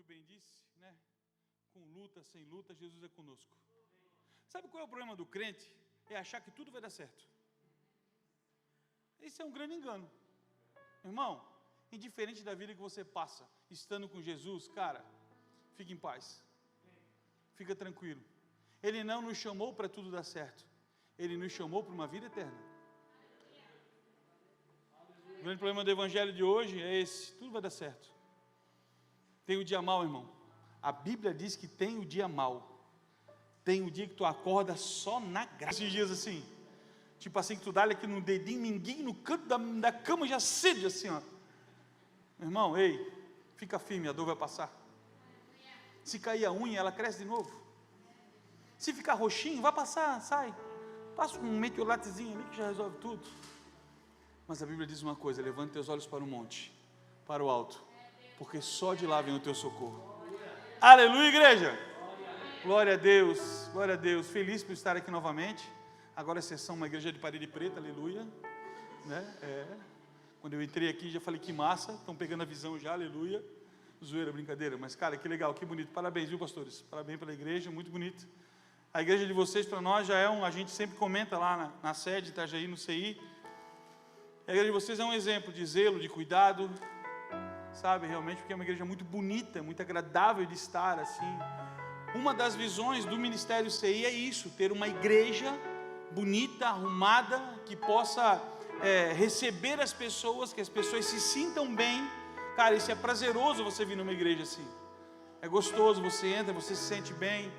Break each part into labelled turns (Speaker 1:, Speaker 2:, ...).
Speaker 1: bem disse, né? Com luta, sem luta, Jesus é conosco. Sabe qual é o problema do crente? É achar que tudo vai dar certo. Esse é um grande engano. Irmão, indiferente da vida que você passa, estando com Jesus, cara, fique em paz. Fica tranquilo. Ele não nos chamou para tudo dar certo. Ele nos chamou para uma vida eterna. O grande problema do evangelho de hoje é esse: tudo vai dar certo. Tem o dia mau, irmão. A Bíblia diz que tem o dia mau. Tem o dia que tu acorda só na graça. Esses dias assim, tipo assim, que tu dá aqui no dedinho, ninguém no canto da cama já cede assim, ó. Meu irmão, ei, fica firme, a dor vai passar. Se cair a unha, ela cresce de novo. Se ficar roxinho, vai passar, sai. Passa um metiolatezinho ali que já resolve tudo. Mas a Bíblia diz uma coisa: levante teus olhos para o monte, para o alto, porque só de lá vem o teu socorro. Aleluia, igreja! Glória a Deus, glória a Deus. Feliz por estar aqui novamente. Agora a sessão, uma igreja de parede preta, aleluia. Né? Quando eu entrei aqui, já falei que massa, estão pegando a visão já, aleluia. Zoeira, brincadeira, mas cara, que legal, que bonito. Parabéns, viu, pastores? Parabéns pela igreja, muito bonito. A igreja de vocês, para nós, já é a gente sempre comenta lá na sede, Itajaí, no CI. A igreja de vocês é um exemplo de zelo, de cuidado, sabe, realmente, porque é uma igreja muito bonita, muito agradável de estar, assim. Uma das visões do Ministério CI é isso: ter uma igreja bonita, arrumada, que possa receber as pessoas, que as pessoas se sintam bem. Cara, isso é prazeroso, você vir numa igreja assim. É gostoso, você entra, você se sente bem.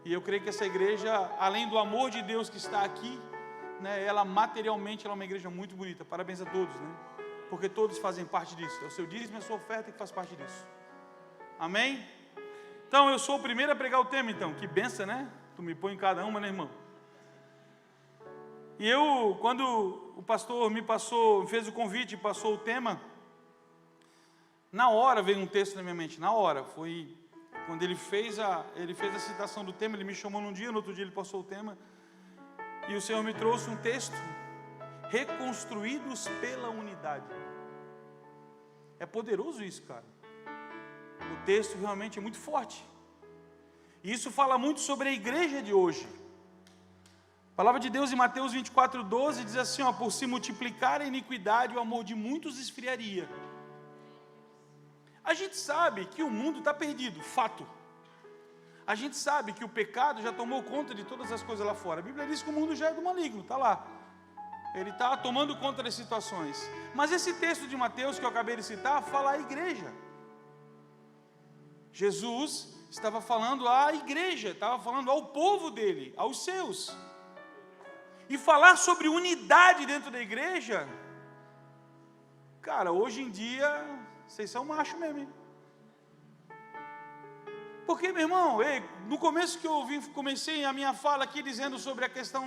Speaker 1: E eu creio que essa igreja, além do amor de Deus que está aqui, né, ela materialmente ela é uma igreja muito bonita. Parabéns a todos, né? Porque todos fazem parte disso. É o seu dízimo e a sua oferta que faz parte disso. Amém? Então, eu sou o primeiro a pregar o tema, então. Que benção, né? Tu me põe em cada uma, né, irmão? E eu, quando o pastor fez o convite e passou o tema, na hora veio um texto na minha mente, na hora. Foi quando ele fez a citação do tema, ele me chamou num dia, no outro dia ele passou o tema, e o Senhor me trouxe um texto: reconstruídos pela unidade. É poderoso isso, cara. O texto realmente é muito forte. E isso fala muito sobre a igreja de hoje. A palavra de Deus em Mateus 24:12 diz assim, ó: por se multiplicar a iniquidade, o amor de muitos esfriaria. A gente sabe que o mundo está perdido, fato. A gente sabe que o pecado já tomou conta de todas as coisas lá fora. A Bíblia diz que o mundo já é do maligno, está lá. Ele está tomando conta das situações. Mas esse texto de Mateus que eu acabei de citar, fala à igreja. Jesus estava falando à igreja, estava falando ao povo dele, aos seus. E falar sobre unidade dentro da igreja, cara, hoje em dia, vocês são machos mesmo, hein? Porque, meu irmão, no começo que eu comecei a minha fala aqui dizendo sobre a questão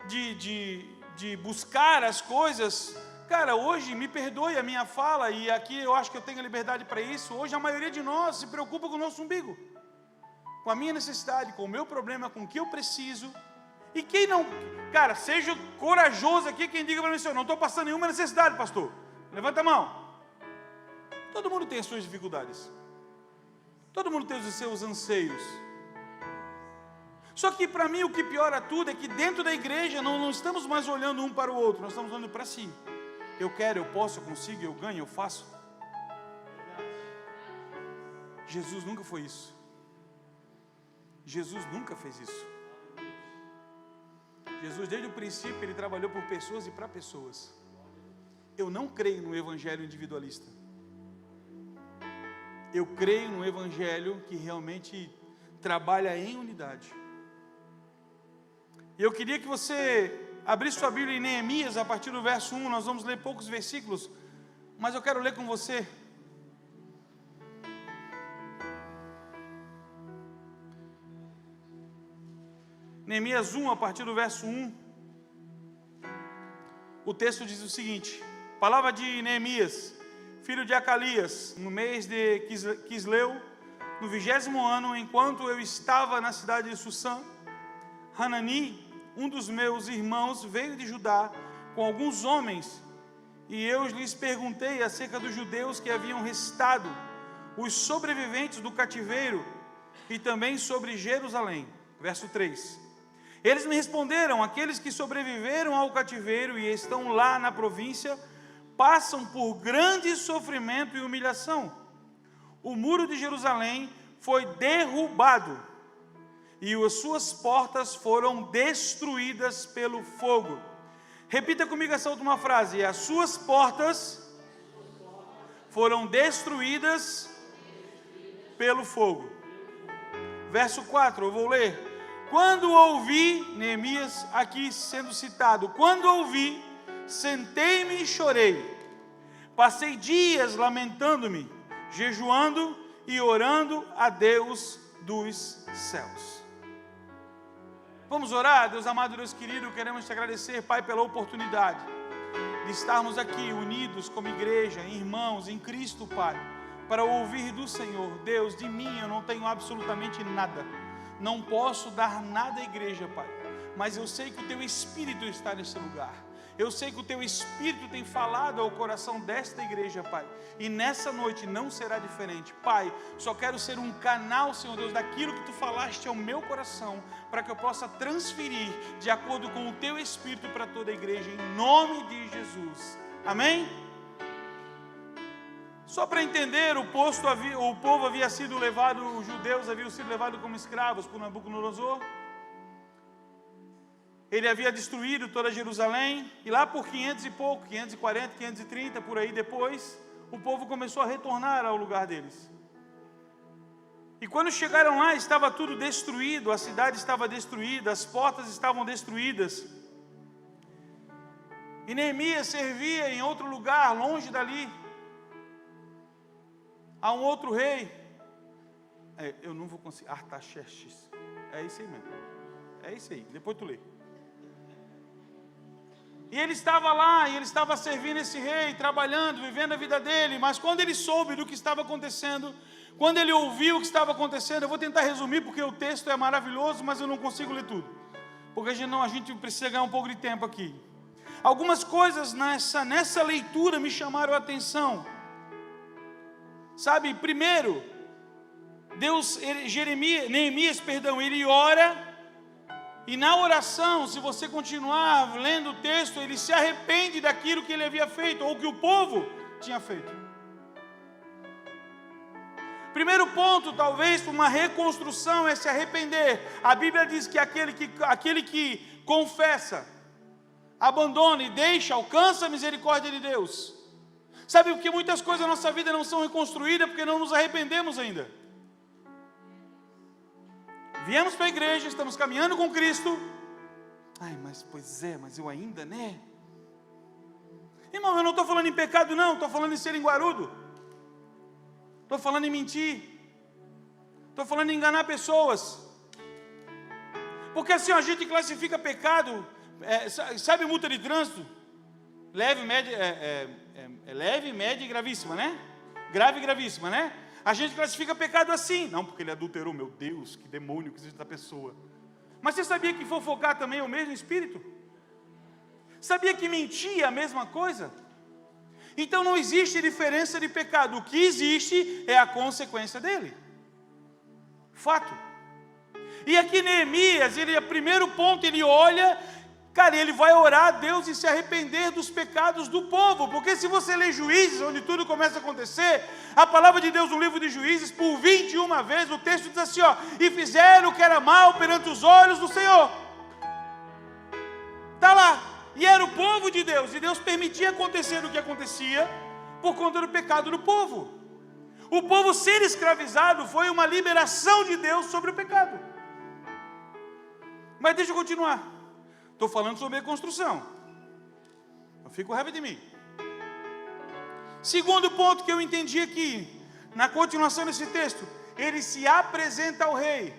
Speaker 1: de buscar as coisas, cara, hoje, me perdoe a minha fala, e aqui eu acho que eu tenho a liberdade para isso. Hoje a maioria de nós se preocupa com o nosso umbigo, com a minha necessidade, com o meu problema, com o que eu preciso. E quem não, cara, seja corajoso aqui, quem diga para mim assim: eu não estou passando nenhuma necessidade, pastor. Levanta a mão. Todo mundo tem as suas dificuldades. Todo mundo tem os seus anseios. Só que para mim o que piora tudo é que dentro da igreja não estamos mais olhando um para o outro, nós estamos olhando para si. Eu quero, eu posso, eu consigo, eu ganho, eu faço. Jesus nunca foi isso. Jesus nunca fez isso. Jesus, desde o princípio, ele trabalhou por pessoas e para pessoas. Eu não creio no evangelho individualista. Eu creio no evangelho que realmente trabalha em unidade. E eu queria que você abrisse sua Bíblia em Neemias, a partir do verso 1, nós vamos ler poucos versículos, mas eu quero ler com você. Neemias 1, a partir do verso 1, o texto diz o seguinte: palavra de Neemias, filho de Acalias, no mês de Quisleu, no 20º ano, enquanto eu estava na cidade de Sussã, Hanani, um dos meus irmãos, veio de Judá com alguns homens, e eu lhes perguntei acerca dos judeus que haviam restado, os sobreviventes do cativeiro e também sobre Jerusalém. Verso 3. Eles me responderam: aqueles que sobreviveram ao cativeiro e estão lá na província, passam por grande sofrimento e humilhação. O muro de Jerusalém foi derrubado e as suas portas foram destruídas pelo fogo. Repita comigo essa última frase: as suas portas foram destruídas pelo fogo. Verso 4, eu vou ler. Quando ouvi, Neemias aqui sendo citado, quando ouvi, sentei-me e chorei. Passei dias lamentando-me, jejuando e orando a Deus dos céus. Vamos orar? Deus amado, Deus querido, queremos te agradecer, Pai, pela oportunidade de estarmos aqui unidos como igreja, irmãos, em Cristo, Pai, para ouvir do Senhor. Deus, de mim eu não tenho absolutamente nada, não posso dar nada à igreja, Pai, mas eu sei que o Teu Espírito está nesse lugar. Eu sei que o Teu Espírito tem falado ao coração desta igreja, Pai, e nessa noite não será diferente. Pai, só quero ser um canal, Senhor Deus, daquilo que Tu falaste ao meu coração, para que eu possa transferir de acordo com o Teu Espírito para toda a igreja, em nome de Jesus. Amém? Só para entender, o povo havia sido levado, os judeus haviam sido levados como escravos por Nabucodonosor. Ele havia destruído toda Jerusalém, e lá por 500 e pouco, 540, 530, por aí depois, o povo começou a retornar ao lugar deles. E quando chegaram lá, estava tudo destruído, a cidade estava destruída, as portas estavam destruídas. E Neemias servia em outro lugar, longe dali, a um outro rei. Eu não vou conseguir, Artaxerxes, é isso aí mesmo, é isso aí, depois tu lê. E ele estava lá, e ele estava servindo esse rei, trabalhando, vivendo a vida dele, mas quando ele soube do que estava acontecendo, quando ele ouviu o que estava acontecendo, eu vou tentar resumir, porque o texto é maravilhoso, mas eu não consigo ler tudo, porque a gente precisa ganhar um pouco de tempo aqui. Algumas coisas nessa leitura me chamaram a atenção. Sabe, primeiro, Neemias, ele ora, e na oração, se você continuar lendo o texto, ele se arrepende daquilo que ele havia feito, ou que o povo tinha feito. Primeiro ponto, talvez, para uma reconstrução, é se arrepender. A Bíblia diz que aquele que confessa, abandona e deixa, alcança a misericórdia de Deus. Sabe, porque muitas coisas na nossa vida não são reconstruídas, porque não nos arrependemos ainda. Viemos para a igreja, estamos caminhando com Cristo. Mas eu ainda, né? Irmão, eu não estou falando em pecado não, estou falando em ser linguarudo. Estou falando em mentir. Estou falando em enganar pessoas. Porque assim, a gente classifica pecado, sabe multa de trânsito? Leve, média, leve, média e gravíssima, né? Grave e gravíssima, né? A gente classifica pecado assim. Não, porque ele adulterou, meu Deus, que demônio que existe da pessoa. Mas você sabia que fofocar também é o mesmo espírito? Sabia que mentir é a mesma coisa? Então não existe diferença de pecado. O que existe é a consequência dele. Fato. E aqui Neemias, o primeiro ponto, ele olha, cara, ele vai orar a Deus e se arrepender dos pecados do povo. Porque se você lê Juízes, onde tudo começa a acontecer, a palavra de Deus no livro de Juízes, por 21 vezes, o texto diz assim, e fizeram o que era mal perante os olhos do Senhor. Está lá. E era o povo de Deus, e Deus permitia acontecer o que acontecia, por conta do pecado do povo. O povo ser escravizado foi uma liberação de Deus sobre o pecado. Mas deixa eu continuar. Estou falando sobre reconstrução. Não fico raiva de mim. Segundo ponto que eu entendi aqui, na continuação desse texto, ele se apresenta ao rei.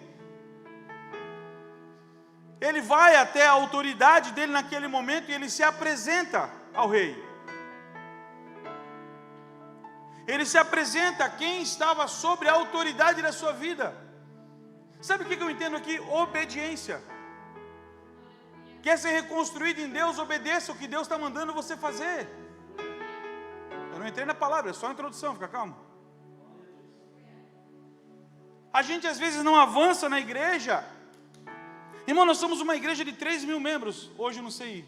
Speaker 1: Ele vai até a autoridade dele naquele momento e ele se apresenta ao rei. Ele se apresenta a quem estava sobre a autoridade da sua vida. Sabe o que eu entendo aqui? Obediência. Quer ser reconstruído em Deus, obedeça o que Deus está mandando você fazer. Eu não entrei na palavra, é só a introdução, fica calmo. A gente às vezes não avança na igreja. Irmão, nós somos uma igreja de 3.000 membros, hoje no CI.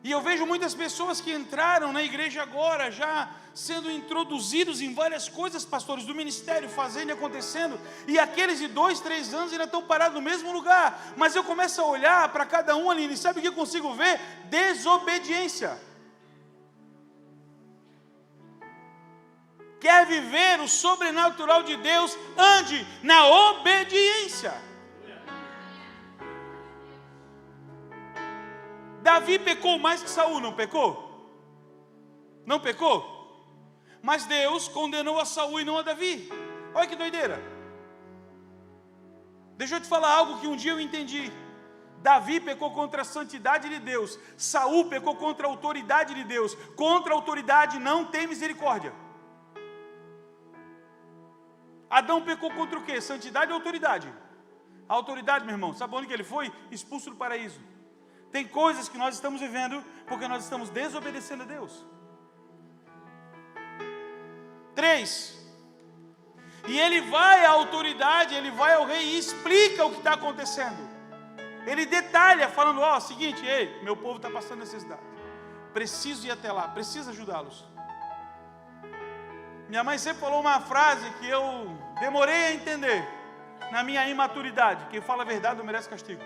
Speaker 1: E eu vejo muitas pessoas que entraram na igreja agora, já sendo introduzidos em várias coisas, pastores, do ministério, fazendo e acontecendo, e aqueles de 2, 3 anos ainda estão parados no mesmo lugar. Mas eu começo a olhar para cada um ali, e sabe o que eu consigo ver? Desobediência. Quer viver o sobrenatural de Deus, ande na obediência. Davi pecou mais que Saul, não pecou? Não pecou? Mas Deus condenou a Saul e não a Davi. Olha que doideira. Deixa eu te falar algo que um dia eu entendi. Davi pecou contra a santidade de Deus. Saul pecou contra a autoridade de Deus. Contra a autoridade não tem misericórdia. Adão pecou contra o quê? Santidade ou autoridade? A autoridade, meu irmão, sabe onde que ele foi? Expulso do paraíso. Tem coisas que nós estamos vivendo porque nós estamos desobedecendo a Deus. 3. E ele vai à autoridade, ele vai ao rei e explica o que está acontecendo. Ele detalha, falando, ó, seguinte, ei, meu povo está passando necessidade. Preciso ir até lá, preciso ajudá-los. Minha mãe sempre falou uma frase que eu demorei a entender na minha imaturidade. Quem fala a verdade não merece castigo.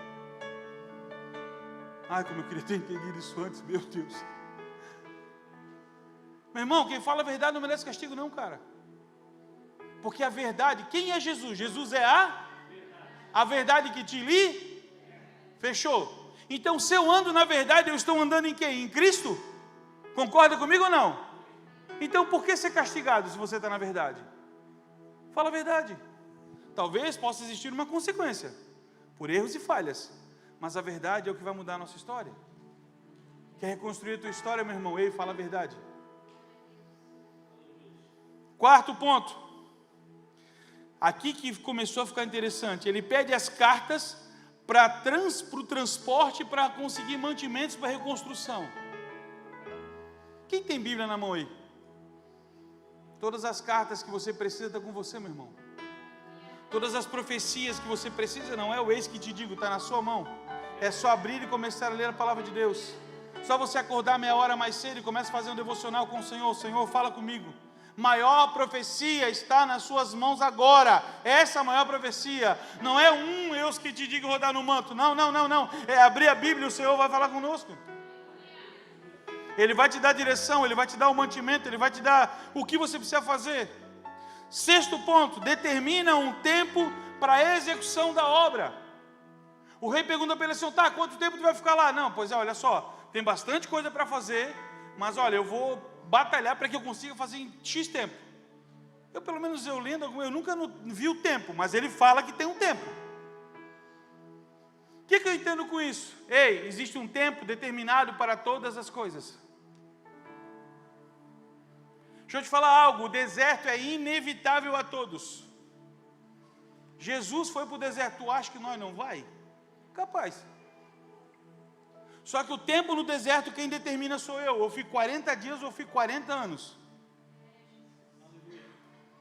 Speaker 1: Ai, como eu queria ter entendido isso antes, meu Deus. Meu irmão, quem fala a verdade não merece castigo não, cara. Porque a verdade, quem é Jesus? Jesus é a verdade que te fechou. Então, se eu ando na verdade, eu estou andando em quem? Em Cristo? Concorda comigo ou não? Então, por que ser castigado se você está na verdade? Fala a verdade. Talvez possa existir uma consequência, por erros e falhas. Mas a verdade é o que vai mudar a nossa história. Quer reconstruir a tua história, meu irmão? Ei, fala a verdade. 4º ponto. Aqui que começou a ficar interessante. Ele pede as cartas para o transporte, para conseguir mantimentos para a reconstrução. Quem tem Bíblia na mão aí? Todas as cartas que você precisa estão com você, meu irmão. Todas as profecias que você precisa, não é o eis que te digo, está na sua mão. É só abrir e começar a ler a palavra de Deus. Só você acordar meia hora mais cedo e começa a fazer um devocional com o Senhor. Senhor, fala comigo. Maior profecia está nas suas mãos agora. Essa é a maior profecia. Não é eis que te digo rodar no manto. Não. É abrir a Bíblia e o Senhor vai falar conosco. Ele vai te dar direção, Ele vai te dar o mantimento, Ele vai te dar o que você precisa fazer. 6º ponto, determina um tempo para a execução da obra. O rei pergunta para ele assim, tá, quanto tempo tu vai ficar lá? Não, pois é, olha só, tem bastante coisa para fazer, mas olha, eu vou batalhar para que eu consiga fazer em X tempo. Pelo menos eu lendo, eu nunca vi o tempo, mas ele fala que tem um tempo. O que eu entendo com isso? Ei, existe um tempo determinado para todas as coisas. Deixa eu te falar algo, o deserto é inevitável a todos. Jesus foi para o deserto, tu acha que nós não vai? Capaz. Só que o tempo no deserto quem determina sou eu. Eu fico 40 dias ou eu fico 40 anos.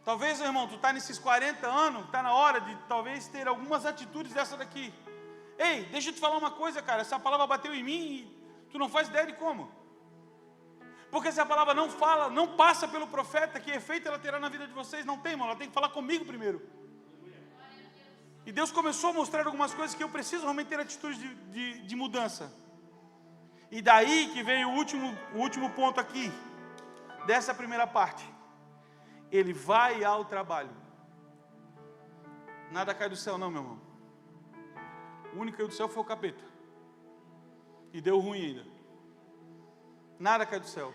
Speaker 1: Talvez, meu irmão, tu está nesses 40 anos, está na hora de talvez ter algumas atitudes dessa daqui. Ei, deixa eu te falar uma coisa, cara. Essa palavra bateu em mim e tu não faz ideia de como. Porque se a palavra não fala, não passa pelo profeta, que efeito ela terá na vida de vocês? Não tem, irmão. Ela tem que falar comigo primeiro. E Deus começou a mostrar algumas coisas que eu preciso realmente ter atitudes de mudança. E daí que veio o último ponto aqui, dessa primeira parte. Ele vai ao trabalho. Nada cai do céu não, meu irmão. O único que caiu do céu foi o capeta. E deu ruim ainda. Nada cai do céu.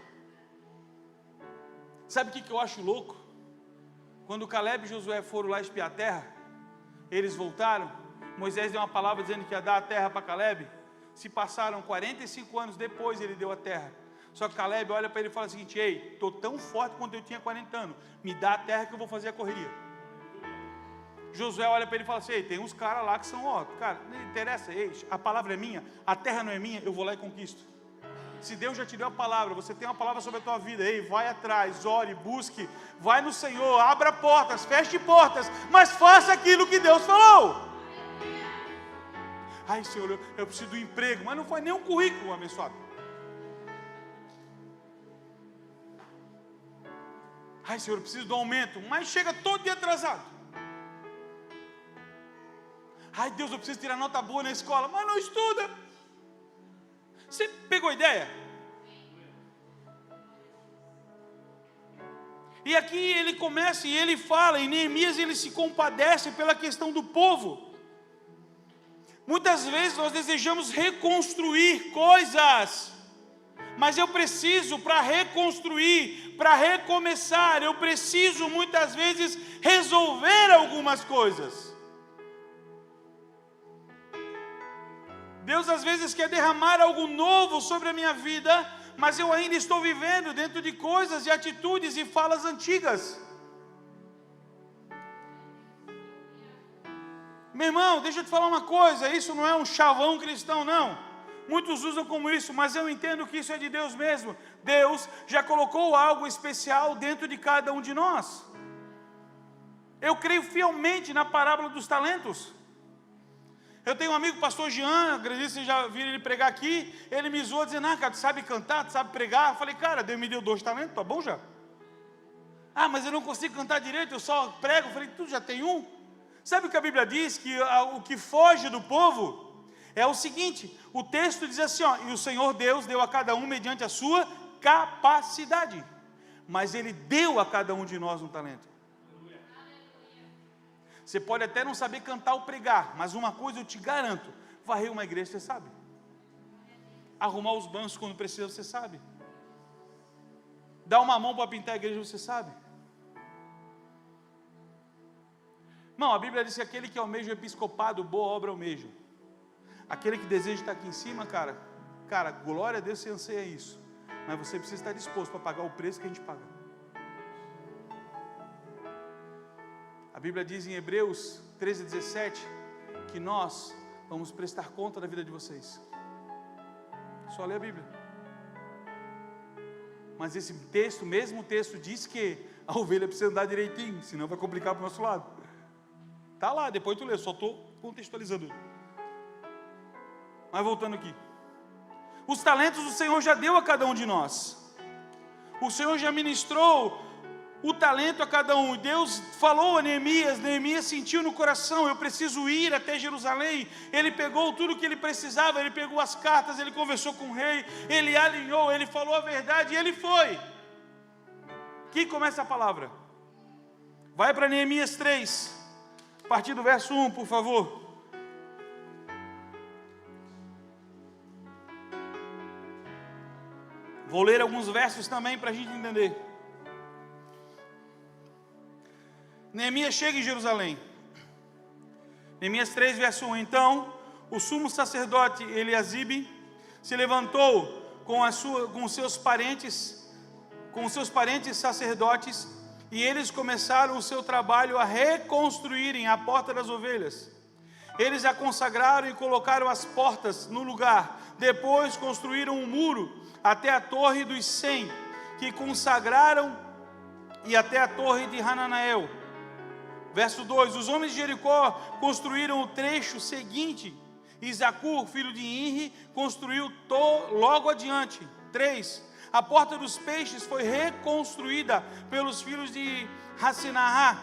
Speaker 1: Sabe o que eu acho louco? Quando Caleb e Josué foram lá espiar a terra, eles voltaram, Moisés deu uma palavra dizendo que ia dar a terra para Caleb. Se passaram 45 anos depois, ele deu a terra. Só que Caleb olha para ele e fala o seguinte: ei, estou tão forte quanto eu tinha 40 anos, me dá a terra que eu vou fazer a correria. Josué olha para ele e fala assim: ei, tem uns caras lá que são, cara, não interessa, ei, a palavra é minha, a terra não é minha, eu vou lá e conquisto. Se Deus já te deu a palavra, você tem uma palavra sobre a tua vida, ei, vai atrás, ore, busque, vai no Senhor, abra portas, feche portas, mas faça aquilo que Deus falou. Ai, Senhor, eu preciso do emprego, mas não foi nem um currículo abençoado. Ai, Senhor, eu preciso do aumento, mas chega todo dia atrasado. Ai, Deus, eu preciso tirar nota boa na escola, mas não estuda. Você pegou a ideia? E aqui ele começa e ele fala, em Neemias ele se compadece pela questão do povo. Muitas vezes nós desejamos reconstruir coisas, mas eu preciso, para reconstruir, para recomeçar, eu preciso muitas vezes resolver algumas coisas. Deus às vezes quer derramar algo novo sobre a minha vida, mas eu ainda estou vivendo dentro de coisas e atitudes e falas antigas. Meu irmão, deixa eu te falar uma coisa, isso não é um chavão cristão, não. Muitos usam como isso, mas eu entendo que isso é de Deus mesmo. Deus já colocou algo especial dentro de cada um de nós. Eu creio fielmente na parábola dos talentos. Eu tenho um amigo, pastor Jean, acredito que vocês já viram ele pregar aqui. Ele me zoou dizendo, cara, tu sabe cantar, tu sabe pregar? Eu falei, cara, Deus me deu 2 talentos, tá bom já? Ah, mas eu não consigo cantar direito, eu só prego. Eu falei, tu já tem um? Sabe o que a Bíblia diz? Que o que foge do povo é o seguinte, o texto diz assim, ó, e o Senhor Deus deu a cada um mediante a sua capacidade, mas Ele deu a cada um de nós um talento. Você pode até não saber cantar ou pregar, mas uma coisa eu te garanto, varrer uma igreja você sabe, arrumar os bancos quando precisa você sabe, dar uma mão para pintar a igreja você sabe. Não, a Bíblia diz que aquele que almeja o episcopado, boa obra almeja. Aquele que deseja estar aqui em cima, cara, glória a Deus, você anseia isso, mas você precisa estar disposto para pagar o preço que a gente paga. A Bíblia diz em Hebreus 13:17 que nós vamos prestar conta da vida de vocês. Só lê a Bíblia. Mas esse texto, mesmo texto, diz que a ovelha precisa andar direitinho, senão vai complicar para o nosso lado. Está lá, depois tu lê, só estou contextualizando. Mas voltando aqui, os talentos o Senhor já deu a cada um de nós, o Senhor já ministrou o talento a cada um. Deus falou a Neemias, Neemias sentiu no coração, eu preciso ir até Jerusalém. Ele pegou tudo o que ele precisava, ele pegou as cartas, ele conversou com o rei, ele alinhou, ele falou a verdade e ele foi. Aqui começa a palavra, vai para Neemias 3, a partir do verso 1, por favor. Vou ler alguns versos também para a gente entender. Neemias chega em Jerusalém. Neemias 3, verso 1. Então, o sumo sacerdote Eliasibe se levantou com os seus parentes sacerdotes, e eles começaram o seu trabalho a reconstruírem a porta das ovelhas. Eles a consagraram e colocaram as portas no lugar. Depois construíram um muro até a torre dos 100, que consagraram, e até a torre de Hananael. Verso 2, os homens de Jericó construíram o trecho seguinte, e Zacur, filho de Inri, construiu logo adiante. 3, a porta dos peixes foi reconstruída pelos filhos de Hassenahá.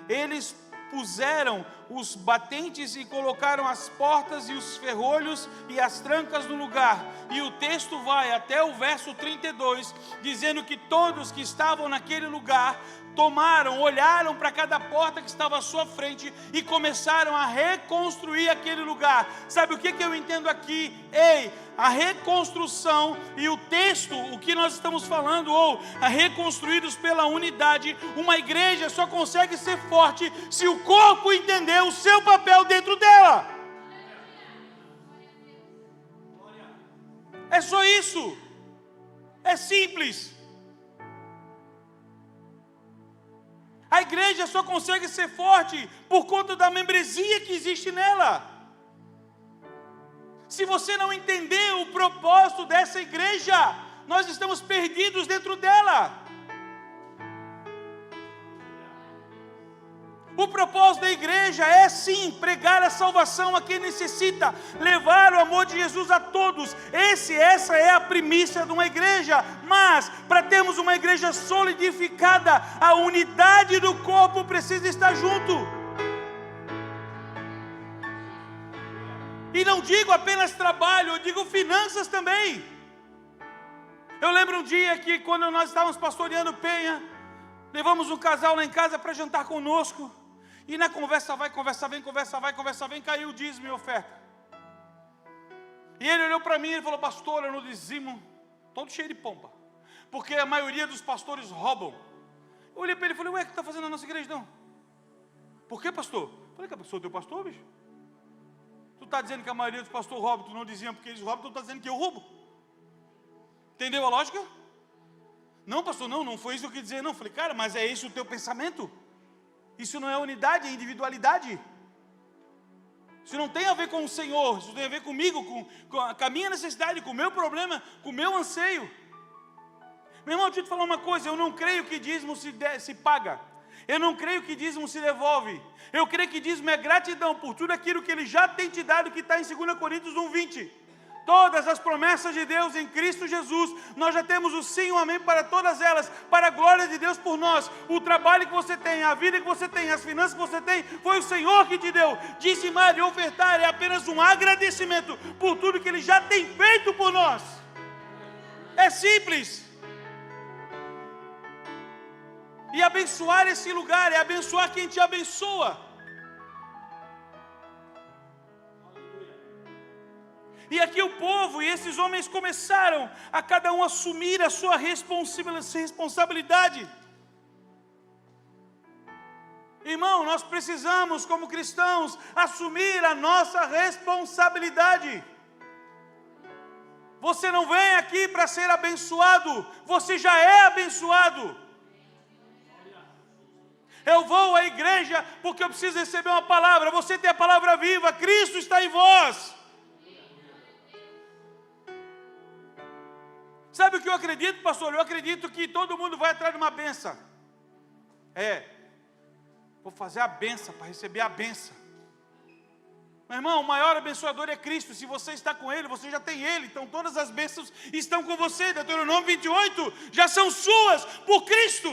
Speaker 1: Eles puseram os batentes e colocaram as portas e os ferrolhos e as trancas no lugar. E o texto vai até o verso 32, dizendo que todos que estavam naquele lugar olharam para cada porta que estava à sua frente e começaram a reconstruir aquele lugar. Sabe o que eu entendo aqui? A reconstrução e o texto, o que nós estamos falando, ou a reconstruídos pela unidade, uma igreja só consegue ser forte se o corpo entender o seu papel dentro dela. É só isso. É simples. A igreja só consegue ser forte por conta da membresia que existe nela. Se você não entender o propósito dessa igreja, nós estamos perdidos dentro dela. O propósito da igreja é sim pregar a salvação a quem necessita, levar o amor de Jesus a todos. Essa é a primícia de uma igreja. Mas para termos uma igreja solidificada, a unidade do corpo precisa estar junto. E não digo apenas trabalho, eu digo finanças também. Eu lembro um dia que quando nós estávamos pastoreando Penha, levamos um casal lá em casa para jantar conosco. E na conversa vai, conversa vem, conversa vai, conversa vem, caiu o dízimo e oferta. E ele olhou para mim e ele falou: pastor, eu no dizimo, todo cheio de pompa, porque a maioria dos pastores roubam. Eu olhei para ele e falei: ué, o que está fazendo na nossa igreja não? Por que, pastor? Eu falei: que eu sou teu pastor, bicho? Tu está dizendo que a maioria dos pastores roubam, tu não dizia porque eles roubam, tu está dizendo que eu roubo. Entendeu a lógica? Não, pastor, não foi isso que eu quis dizer, não. Eu falei: cara, mas é esse o teu pensamento? Isso não é unidade, é individualidade. Isso não tem a ver com o Senhor, isso tem a ver comigo, com a minha necessidade, com o meu problema, com o meu anseio. Meu irmão, deixa eu te falar uma coisa: eu não creio que dízimo se paga. Eu não creio que dízimo se devolve. Eu creio que dízimo é gratidão por tudo aquilo que Ele já tem te dado, que está em 2 Coríntios 1:20. Todas as promessas de Deus em Cristo Jesus, nós já temos o sim e o amém para todas elas, para a glória de Deus por nós. O trabalho que você tem, a vida que você tem, as finanças que você tem, foi o Senhor que te deu. Dizimar e ofertar é apenas um agradecimento por tudo que Ele já tem feito por nós. É simples. E abençoar esse lugar é abençoar quem te abençoa. E aqui o povo e esses homens começaram a cada um assumir a sua responsabilidade. Irmão, nós precisamos, como cristãos, assumir a nossa responsabilidade. Você não vem aqui para ser abençoado, você já é abençoado. Eu vou à igreja porque eu preciso receber uma palavra. Você tem a palavra viva, Cristo está em vós. Sabe o que eu acredito, pastor? Eu acredito que todo mundo vai atrás de uma benção. Vou fazer a benção para receber a benção. Meu irmão, o maior abençoador é Cristo. Se você está com Ele, você já tem Ele. Então todas as bênçãos estão com você. Deuteronômio 28 já são suas por Cristo.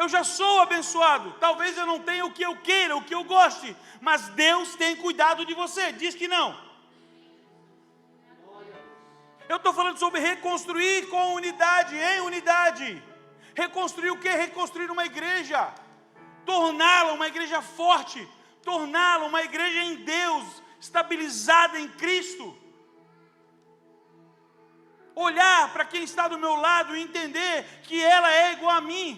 Speaker 1: Eu já sou abençoado. Talvez eu não tenha o que eu queira, o que eu goste, mas Deus tem cuidado de você. Diz que não. Eu estou falando sobre reconstruir com unidade, em unidade. Reconstruir o quê? Reconstruir uma igreja. Torná-la uma igreja forte. Torná-la uma igreja em Deus, estabilizada em Cristo. Olhar para quem está do meu lado e entender que ela é igual a mim.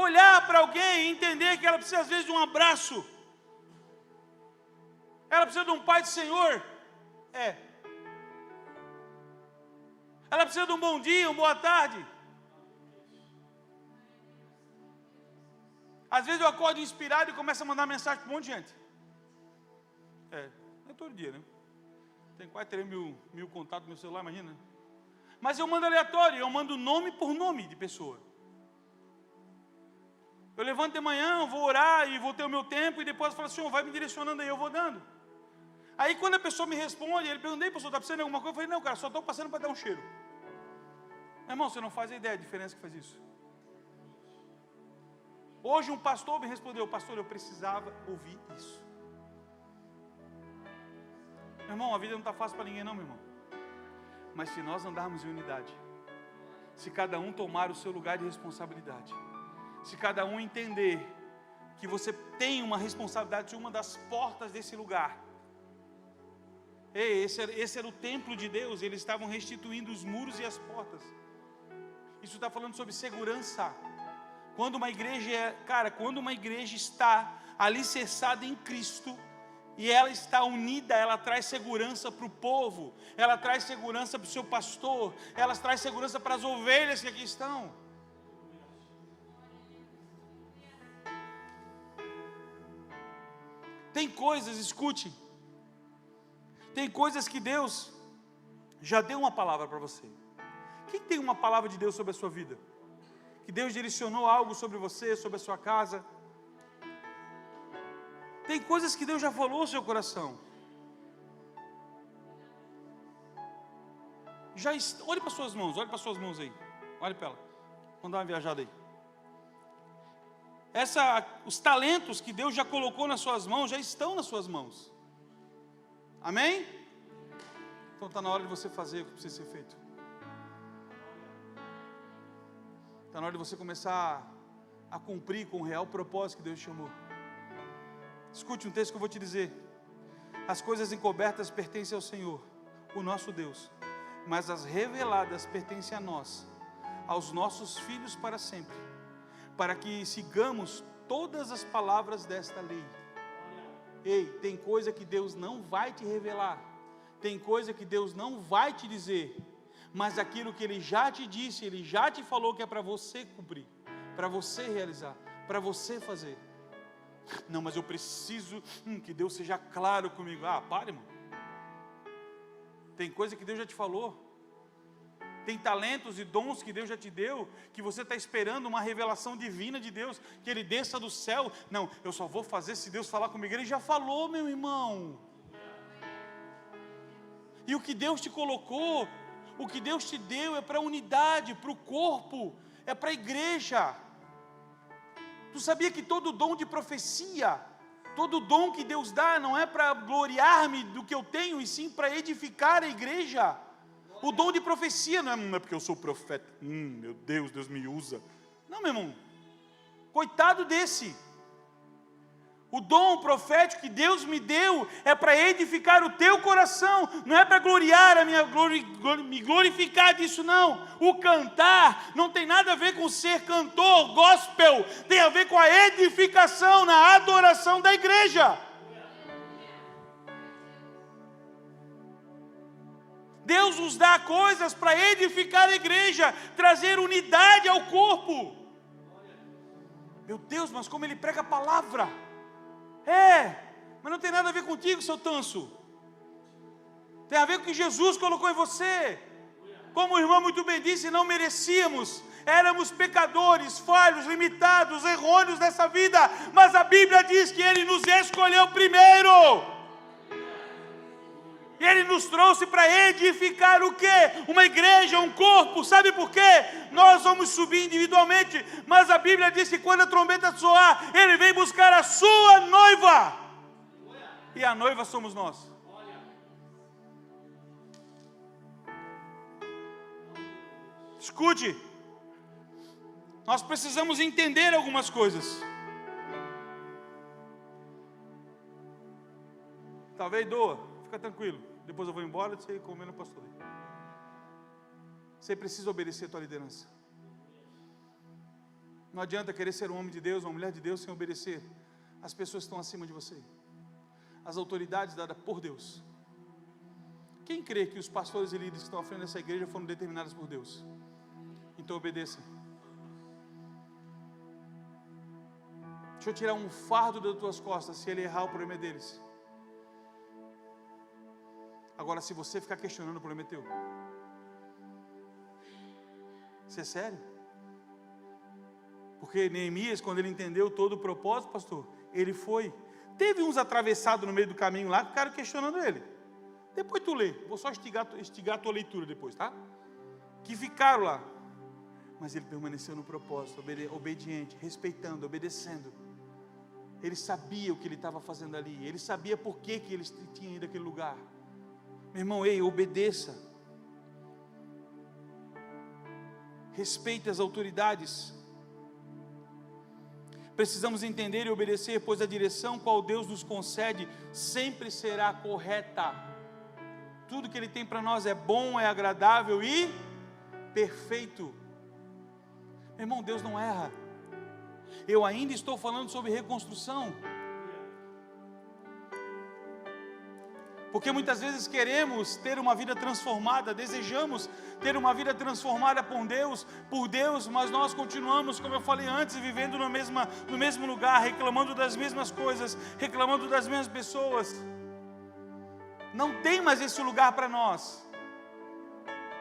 Speaker 1: Olhar para alguém e entender que ela precisa às vezes de um abraço. Ela precisa de um Pai do Senhor. Ela precisa de um bom dia, uma boa tarde. Às vezes eu acordo inspirado e começo a mandar mensagem para um monte de gente. É todo dia, né? Tem quase 3 mil contatos no meu celular, imagina. Mas eu mando aleatório, eu mando nome por nome de pessoa. Eu levanto de manhã, vou orar e vou ter o meu tempo e depois eu falo: Senhor, vai me direcionando aí, eu vou dando. Aí quando a pessoa me responde, ele pergunta: pastor, está precisando de alguma coisa? Eu falei: não, cara, só estou passando para dar um cheiro. Meu irmão, você não faz ideia da diferença que faz isso. Hoje um pastor me respondeu: pastor, eu precisava ouvir isso. Meu irmão, a vida não está fácil para ninguém não, meu irmão. Mas se nós andarmos em unidade, se cada um tomar o seu lugar de responsabilidade, se cada um entender que você tem uma responsabilidade de uma das portas desse lugar. Esse era o templo de Deus, eles estavam restituindo os muros e as portas. Isso está falando sobre segurança. Quando uma igreja está alicerçada em Cristo, e ela está unida, ela traz segurança para o povo, ela traz segurança para o seu pastor, ela traz segurança para as ovelhas que aqui estão. Tem coisas, escute, tem coisas que Deus já deu uma palavra para você. Quem tem uma palavra de Deus sobre a sua vida? Que Deus direcionou algo sobre você, sobre a sua casa? Tem coisas que Deus já falou no seu coração. Olhe para suas mãos, aí. Olhe para ela. Vamos dar uma viajada aí. Os talentos que Deus já colocou nas suas mãos, já estão nas suas mãos. Amém? Então está na hora de você fazer o que precisa ser feito. Está na hora de você começar a cumprir com o real propósito que Deus chamou. Escute um texto que eu vou te dizer. As coisas encobertas pertencem ao Senhor, o nosso Deus, mas as reveladas pertencem a nós, aos nossos filhos para sempre, para que sigamos todas as palavras desta lei. Ei, tem coisa que Deus não vai te revelar, tem coisa que Deus não vai te dizer, mas aquilo que Ele já te disse, Ele já te falou que é para você cumprir, para você realizar, para você fazer. Não, mas eu preciso que Deus seja claro comigo. Ah, pare, irmão. Tem coisa que Deus já te falou. Tem talentos e dons que Deus já te deu, que você está esperando uma revelação divina de Deus, que Ele desça do céu. Não, eu só vou fazer se Deus falar comigo. Ele já falou, meu irmão. E o que Deus te colocou, o que Deus te deu é para a unidade, para o corpo, é para a igreja. Tu sabia que todo dom de profecia, todo dom que Deus dá, não é para gloriar-me do que eu tenho, e sim para edificar a igreja? O dom de profecia não é porque eu sou profeta. Meu Deus, Deus me usa. Não, meu irmão. Coitado desse. O dom profético que Deus me deu é para edificar o teu coração. Não é para gloriar me glorificar disso, não. O cantar não tem nada a ver com ser cantor, gospel. Tem a ver com a edificação na adoração da igreja. Deus nos dá coisas para edificar a igreja, trazer unidade ao corpo. Meu Deus, mas como ele prega a palavra. Mas não tem nada a ver contigo, seu tanso. Tem a ver com o que Jesus colocou em você. Como o irmão muito bem disse, não merecíamos. Éramos pecadores, falhos, limitados, errôneos nessa vida. Mas a Bíblia diz que Ele nos escolheu primeiro. E Ele nos trouxe para edificar o quê? Uma igreja, um corpo. Sabe por quê? Nós vamos subir individualmente, mas a Bíblia diz que quando a trombeta soar, Ele vem buscar a sua noiva. E a noiva somos nós. Escute. Nós precisamos entender algumas coisas. Talvez doa. Fica tranquilo, depois eu vou embora e você comer no pastor. Você precisa obedecer a tua liderança. Não adianta querer ser um homem de Deus, uma mulher de Deus, sem obedecer as pessoas que estão acima de você, as autoridades dadas por Deus. Quem crê que os pastores e líderes que estão à frente dessa igreja foram determinados por Deus? Então obedeça. Deixa eu tirar um fardo das tuas costas. Se ele errar, o problema é deles. Agora, se você ficar questionando, o problema é teu. Isso é sério? Porque Neemias, quando ele entendeu todo o propósito, pastor, ele foi. Teve uns atravessados no meio do caminho lá, que ficaram questionando ele. Depois tu lê, vou só instigar a tua leitura depois, tá? Que ficaram lá. Mas ele permaneceu no propósito, obediente, respeitando, obedecendo. Ele sabia o que ele estava fazendo ali. Ele sabia por que ele tinha ido àquele lugar. Meu irmão, ei, obedeça. Respeite as autoridades. Precisamos entender e obedecer, pois a direção qual Deus nos concede sempre será correta. Tudo que Ele tem para nós é bom, é agradável e perfeito. Meu irmão, Deus não erra. Eu ainda estou falando sobre reconstrução. Porque muitas vezes queremos ter uma vida transformada, desejamos ter uma vida transformada por Deus, mas nós continuamos, como eu falei antes, vivendo no mesmo lugar, reclamando das mesmas coisas, reclamando das mesmas pessoas. Não tem mais esse lugar para nós.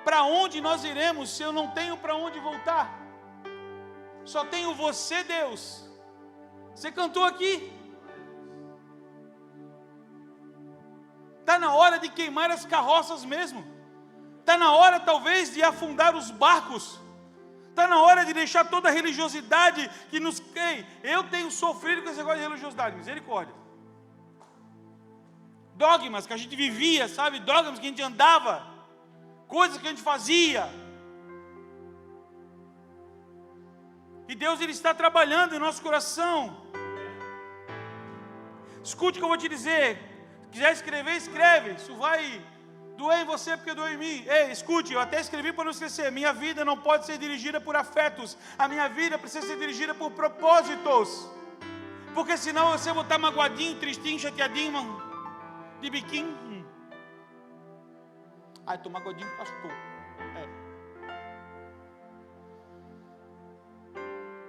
Speaker 1: Para onde nós iremos se eu não tenho para onde voltar? Só tenho você, Deus. Você cantou aqui. Está na hora de queimar as carroças mesmo. Está na hora talvez de afundar os barcos. Está na hora de deixar toda a religiosidade que nos... Ei, eu tenho sofrido com esse negócio de religiosidade, misericórdia. Dogmas que a gente vivia, sabe? Dogmas que a gente andava. Coisas que a gente fazia. E Deus, Ele está trabalhando em nosso coração. Escute o que eu vou te dizer. Se quiser escrever, escreve. Isso vai doer em você porque doeu em mim. Ei, escute, eu até escrevi para não esquecer. Minha vida não pode ser dirigida por afetos. A minha vida precisa ser dirigida por propósitos. Porque senão você vou estar magoadinho, tristinho, chateadinho, mano, de biquinho. Ai, estou magoadinho, pastor.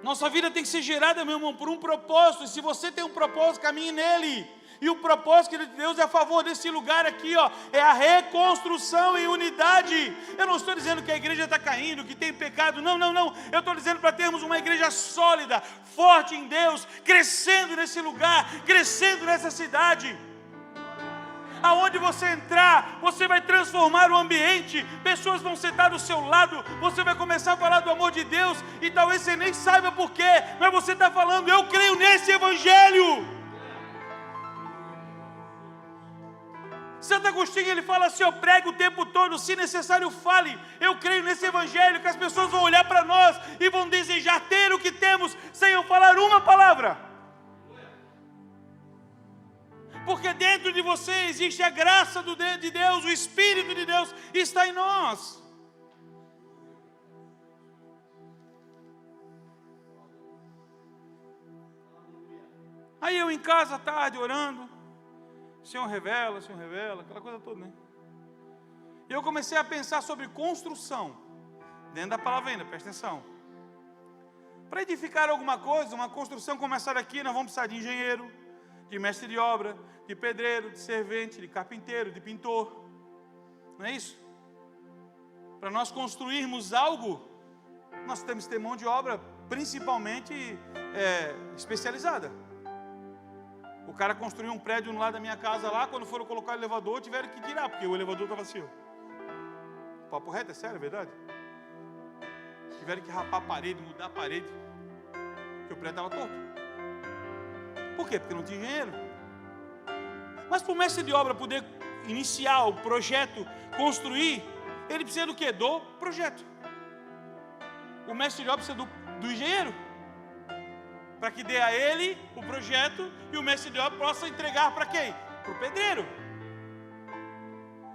Speaker 1: Nossa vida tem que ser gerada, meu irmão, por um propósito. E se você tem um propósito, caminhe nele. E o propósito de Deus é a favor desse lugar aqui, ó, é a reconstrução em unidade. Eu não estou dizendo que a igreja está caindo, que tem pecado, não. Eu estou dizendo para termos uma igreja sólida, forte em Deus, crescendo nesse lugar, crescendo nessa cidade. Aonde você entrar, você vai transformar o ambiente, pessoas vão sentar do seu lado, você vai começar a falar do amor de Deus, e talvez você nem saiba porquê, mas você está falando, eu creio nesse evangelho. Santo Agostinho, ele fala assim, eu prego o tempo todo, se necessário fale, eu creio nesse evangelho, que as pessoas vão olhar para nós, e vão desejar ter o que temos, sem eu falar uma palavra. Porque dentro de você existe a graça de Deus, o Espírito de Deus está em nós. Aí eu em casa à tarde orando, Senhor revela, aquela coisa toda, né? E eu comecei a pensar sobre construção, dentro da palavra ainda, presta atenção. Para edificar alguma coisa, uma construção começar aqui, nós vamos precisar de engenheiro, de mestre de obra, de pedreiro, de servente, de carpinteiro, de pintor. Não é isso? Para nós construirmos algo, nós temos que ter mão de obra principalmente especializada. O cara construiu um prédio no lado da minha casa lá, quando foram colocar o elevador, tiveram que tirar, porque o elevador estava vazio. Papo reto, é sério, é verdade? Tiveram que rapar a parede, mudar a parede, porque o prédio estava torto. Por quê? Porque não tinha engenheiro. Mas para o mestre de obra poder iniciar o projeto, construir, ele precisa do quê? Do projeto. O mestre de obra precisa do engenheiro, para que dê a ele o projeto e o mestre de obra possa entregar para quem? Para o pedreiro.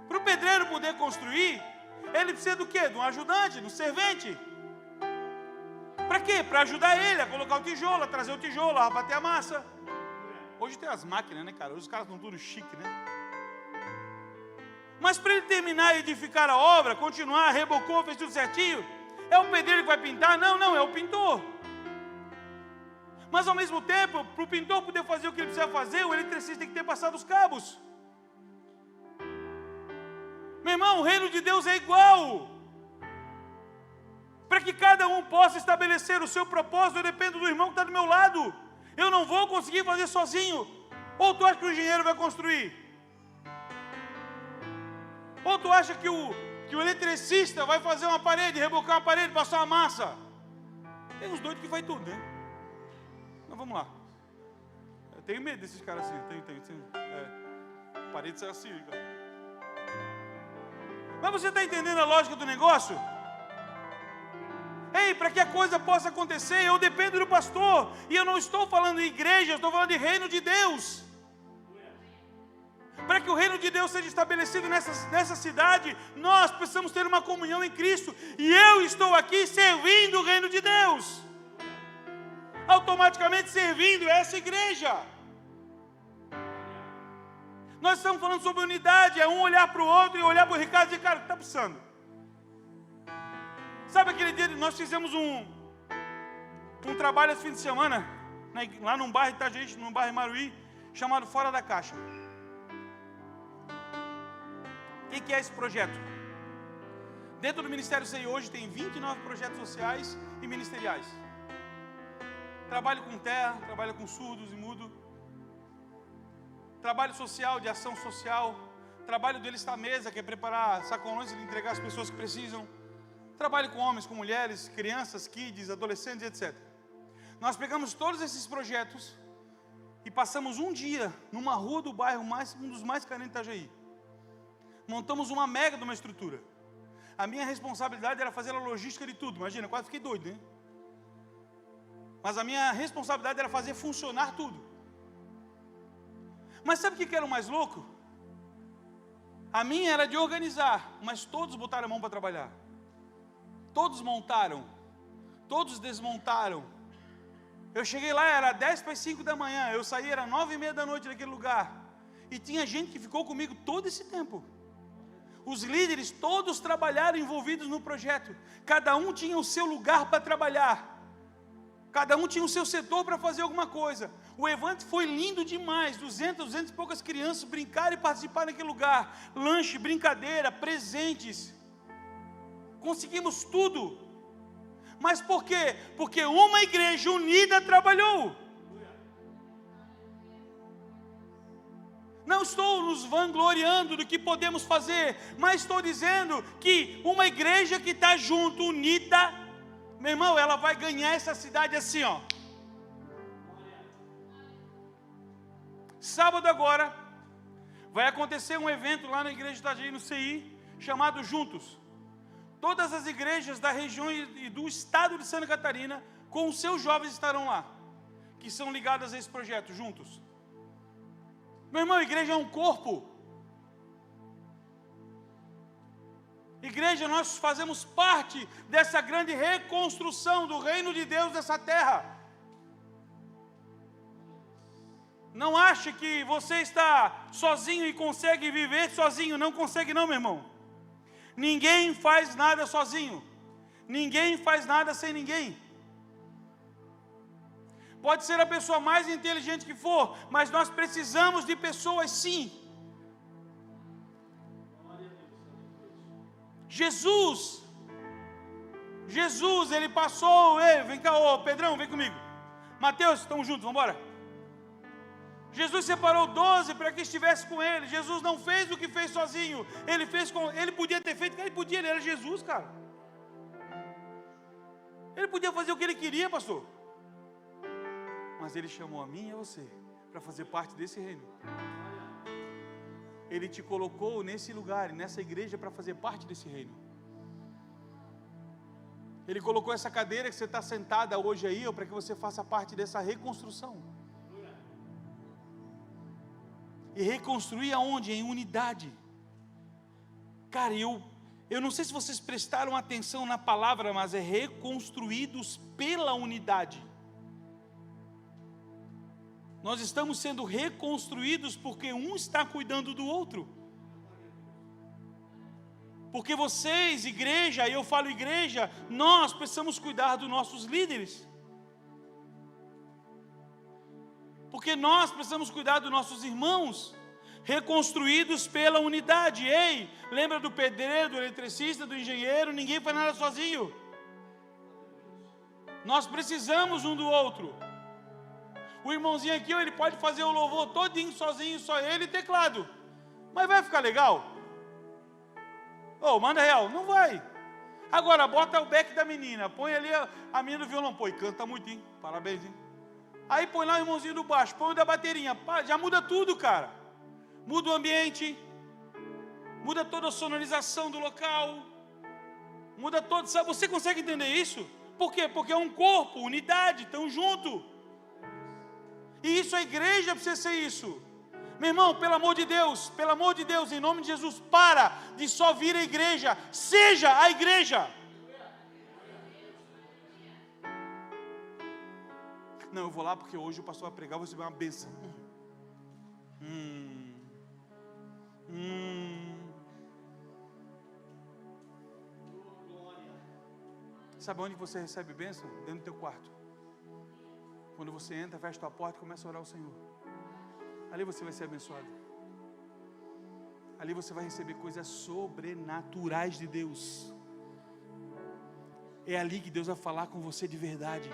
Speaker 1: Para o pedreiro poder construir, ele precisa do quê? De um ajudante, de um servente. Para quê? Para ajudar ele a colocar o tijolo, a trazer o tijolo, a bater a massa. Hoje tem as máquinas, né, cara? Hoje os caras estão tudo chique, né? Mas para ele terminar e edificar a obra, continuar, rebocou, fez tudo certinho, é o pedreiro que vai pintar? Não, é o pintor. Mas ao mesmo tempo, para o pintor poder fazer o que ele precisa fazer, o eletricista tem que ter passado os cabos. Meu irmão, o reino de Deus é igual. Para que cada um possa estabelecer o seu propósito, eu dependo do irmão que está do meu lado. Eu não vou conseguir fazer sozinho. Ou tu acha que o engenheiro vai construir? Ou tu acha que o eletricista vai fazer uma parede, rebocar uma parede, passar uma massa? Tem uns doidos que faz tudo, né? Mas vamos lá. Eu tenho medo desses caras assim. Tenho. Parede sai assim, cara. Mas você está entendendo a lógica do negócio? Ei, para que a coisa possa acontecer, eu dependo do pastor. E eu não estou falando de igreja, eu estou falando de reino de Deus. Para que o reino de Deus seja estabelecido nessa cidade, nós precisamos ter uma comunhão em Cristo. E eu estou aqui servindo o reino de Deus. Automaticamente servindo essa igreja. Nós estamos falando sobre unidade, é um olhar para o outro e olhar para o Ricardo e dizer, cara, o que está precisando? Sabe aquele dia, nós fizemos um trabalho esse fim de semana, lá num bairro Itajaí, num bairro Maruí, chamado Fora da Caixa. O que é esse projeto? Dentro do Ministério CI hoje tem 29 projetos sociais e ministeriais. Trabalho com terra, trabalho com surdos e mudos. Trabalho social, de ação social. Trabalho do Eles à Mesa, que é preparar sacolões e entregar às pessoas que precisam. Trabalho com homens, com mulheres, crianças, kids, adolescentes, etc. Nós pegamos todos esses projetos e passamos um dia numa rua do bairro, um dos mais carentes de Itajaí. Montamos uma mega de uma estrutura. A minha responsabilidade era fazer a logística de tudo. Imagina, quase fiquei doido, né? Mas a minha responsabilidade era fazer funcionar tudo. Mas sabe o que era o mais louco? A minha era de organizar, mas todos botaram a mão para trabalhar. Todos montaram, todos desmontaram. Eu cheguei lá, era 10 para as 5 da manhã, eu saí, era 9h30 da noite naquele lugar. E tinha gente que ficou comigo todo esse tempo. Os líderes todos trabalharam envolvidos no projeto. Cada um tinha o seu lugar para trabalhar. Cada um tinha o seu setor para fazer alguma coisa. O evento foi lindo demais. 200 e poucas crianças brincaram e participaram naquele lugar. Lanche, brincadeira, presentes. Conseguimos tudo. Mas por quê? Porque uma igreja unida trabalhou. Não estou nos vangloriando do que podemos fazer, mas estou dizendo que uma igreja que está junto, unida, meu irmão, ela vai ganhar essa cidade assim, ó. Sábado agora, vai acontecer um evento lá na igreja de Itajaí, no CI, chamado Juntos. Todas as igrejas da região e do estado de Santa Catarina, com os seus jovens estarão lá, que são ligadas a esse projeto, Juntos. Meu irmão, a igreja é um corpo. Igreja, nós fazemos parte dessa grande reconstrução do reino de Deus nessa terra. Não ache que você está sozinho e consegue viver sozinho. Não consegue não, meu irmão. Ninguém faz nada sozinho. Ninguém faz nada sem ninguém. Pode ser a pessoa mais inteligente que for, mas nós precisamos de pessoas sim. Jesus, ele passou, vem cá, Pedrão, vem comigo. Mateus, estamos juntos, vamos embora. Jesus separou 12 para que estivesse com ele. Jesus não fez o que fez sozinho. Ele podia ter feito, ele era Jesus, cara. Ele podia fazer o que ele queria, pastor. Mas ele chamou a mim e a você para fazer parte desse reino. Ele te colocou nesse lugar, nessa igreja, para fazer parte desse reino. Ele colocou essa cadeira que você está sentada hoje aí, para que você faça parte dessa reconstrução. E reconstruir aonde? Em unidade. Cara, eu não sei se vocês prestaram atenção na palavra, mas é reconstruídos pela unidade. Nós estamos sendo reconstruídos porque um está cuidando do outro. Porque vocês, igreja, e eu falo igreja, nós precisamos cuidar dos nossos líderes. Porque nós precisamos cuidar dos nossos irmãos, reconstruídos pela unidade. Ei, lembra do pedreiro, do eletricista, do engenheiro? Ninguém faz nada sozinho. Nós precisamos um do outro. O irmãozinho aqui, ele pode fazer o louvor todinho sozinho, só ele e teclado. Mas vai ficar legal? Manda real, não vai. Agora, bota o back da menina, põe ali a menina do violão, canta muito, hein? Parabéns, hein? Aí põe lá o irmãozinho do baixo, põe o da bateria, já muda tudo, cara. Muda o ambiente, muda toda a sonorização do local, muda todo, sabe? Você consegue entender isso? Por quê? Porque é um corpo, unidade, estão juntos. E isso, a igreja precisa ser isso. Meu irmão, pelo amor de Deus, em nome de Jesus, para de só vir a igreja, seja a igreja. Não, eu vou lá porque hoje o pastor vai pregar, vou receber uma bênção. Sabe onde você recebe bênção? Dentro do teu quarto. Quando você entra, fecha tua porta e começa a orar ao Senhor. Ali você vai ser abençoado. Ali você vai receber coisas sobrenaturais de Deus. É ali que Deus vai falar com você de verdade.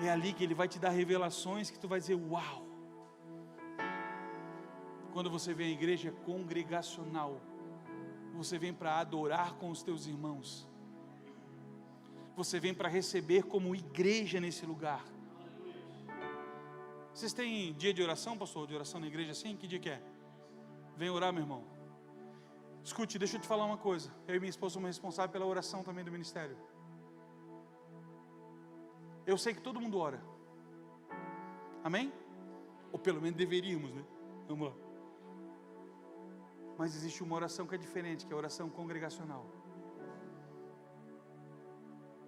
Speaker 1: É ali que Ele vai te dar revelações que tu vai dizer, uau. Quando você vem à igreja congregacional, você vem para adorar com os teus irmãos. Você vem para receber como igreja nesse lugar. Vocês têm dia de oração, pastor? De oração na igreja assim? Que dia que é? Vem orar, meu irmão. Escute, deixa eu te falar uma coisa. Eu e minha esposa somos responsáveis pela oração também do ministério. Eu sei que todo mundo ora. Amém? Ou pelo menos deveríamos, né? Vamos lá. Mas existe uma oração que é diferente, que é a oração congregacional.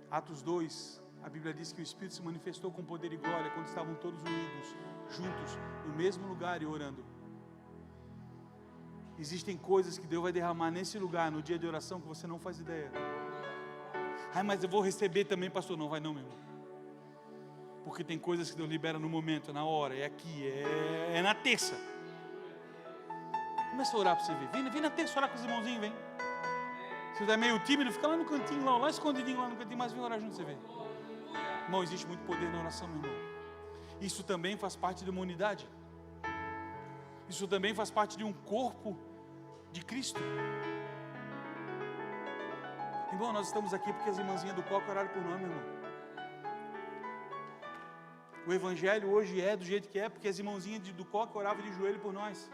Speaker 1: Atos 2, a Bíblia diz que o Espírito se manifestou com poder e glória quando estavam todos unidos, juntos, no mesmo lugar e orando. Existem coisas que Deus vai derramar nesse lugar, no dia de oração, que você não faz ideia. Ai, mas eu vou receber também, pastor. Não vai não, meu irmão. Porque tem coisas que Deus libera no momento, na hora, é aqui, é na terça. Começa a orar para você ver. Vem na terça orar com os irmãozinhos, vem. Se você é meio tímido, fica lá no cantinho, lá escondidinho, lá no cantinho, mas vem orar junto, você vê. Irmão, existe muito poder na oração, meu irmão. Isso também faz parte de uma unidade. Isso também faz parte de um corpo de Cristo. Irmão, nós estamos aqui porque as irmãzinhas do coque oraram por nós, meu irmão. O evangelho hoje é do jeito que é porque as irmãzinhas do coque oravam de joelho por nós.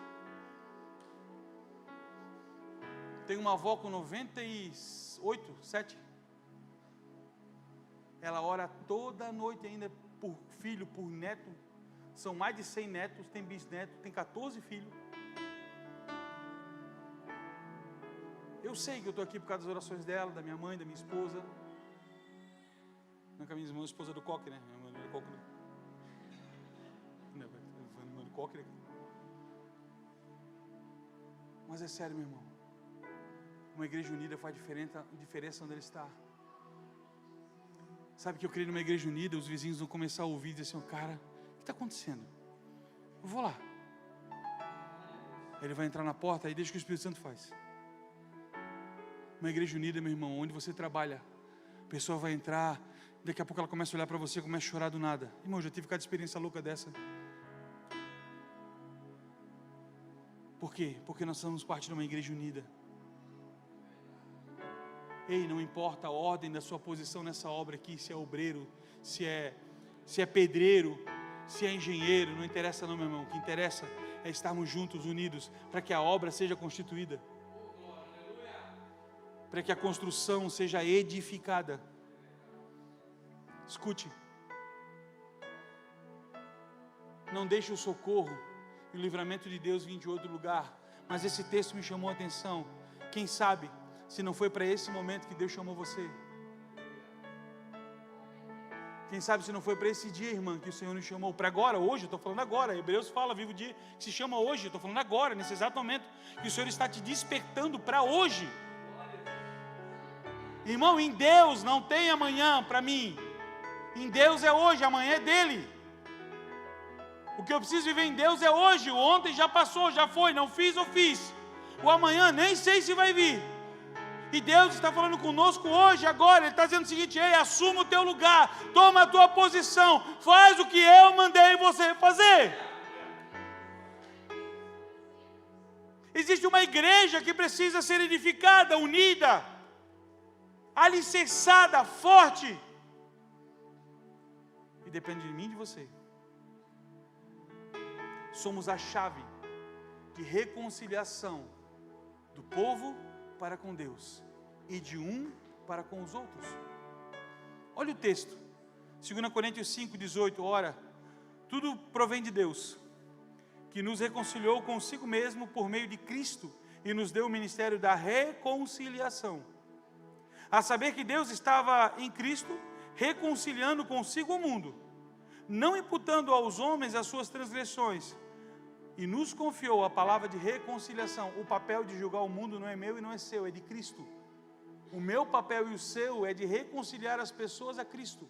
Speaker 1: Tem uma avó com 98, 7. Ela ora toda noite ainda por filho, por neto. São mais de 100 netos, tem bisneto, tem 14 filhos. Eu sei que eu estou aqui por causa das orações dela, da minha mãe, da minha esposa. Não é a minha irmã, esposa do coque, né? Minha irmã do coque, né? Não, irmã do coque, né? Mas é sério, meu irmão. Uma igreja unida faz diferença onde ele está. Sabe que eu creio numa igreja unida, os vizinhos vão começar a ouvir e dizer assim, cara, o que está acontecendo? Eu vou lá. Ele vai entrar na porta e deixa o que o Espírito Santo faz. Uma igreja unida, meu irmão, onde você trabalha, a pessoa vai entrar, daqui a pouco ela começa a olhar para você e começa a chorar do nada. Irmão, eu já tive cada experiência louca dessa. Por quê? Porque nós somos parte de uma igreja unida. Ei, não importa a ordem da sua posição nessa obra aqui, se é obreiro, se é pedreiro, se é engenheiro, não interessa não, meu irmão. O que interessa é estarmos juntos, unidos, para que a obra seja constituída, para que a construção seja edificada. Escute, não deixe o socorro e o livramento de Deus vir de outro lugar, mas esse texto me chamou a atenção. Quem sabe se não foi para esse momento que Deus chamou você? Quem sabe se não foi para esse dia, irmã, que o Senhor nos chamou? Para agora, hoje, eu estou falando agora. Hebreus fala, vive o dia que se chama hoje. Eu estou falando agora, nesse exato momento, que o Senhor está te despertando para hoje. Irmão, em Deus não tem amanhã para mim. Em Deus é hoje, amanhã é dele. O que eu preciso viver em Deus é hoje. O ontem já passou, já foi, não fiz ou fiz. O amanhã nem sei se vai vir. E Deus está falando conosco hoje, agora. Ele está dizendo o seguinte: ei, assuma o teu lugar, toma a tua posição, faz o que eu mandei você fazer. Existe uma igreja que precisa ser edificada, unida, alicerçada, forte. E depende de mim e de você. Somos a chave de reconciliação do povo para com Deus e de um para com os outros. Olha o texto, 2 Coríntios 5:18. Ora, tudo provém de Deus, que nos reconciliou consigo mesmo por meio de Cristo e nos deu o ministério da reconciliação. A saber que Deus estava em Cristo reconciliando consigo o mundo, não imputando aos homens as suas transgressões, e nos confiou a palavra de reconciliação. O papel de julgar o mundo não é meu e não é seu, é de Cristo. O meu papel e o seu é de reconciliar as pessoas a Cristo.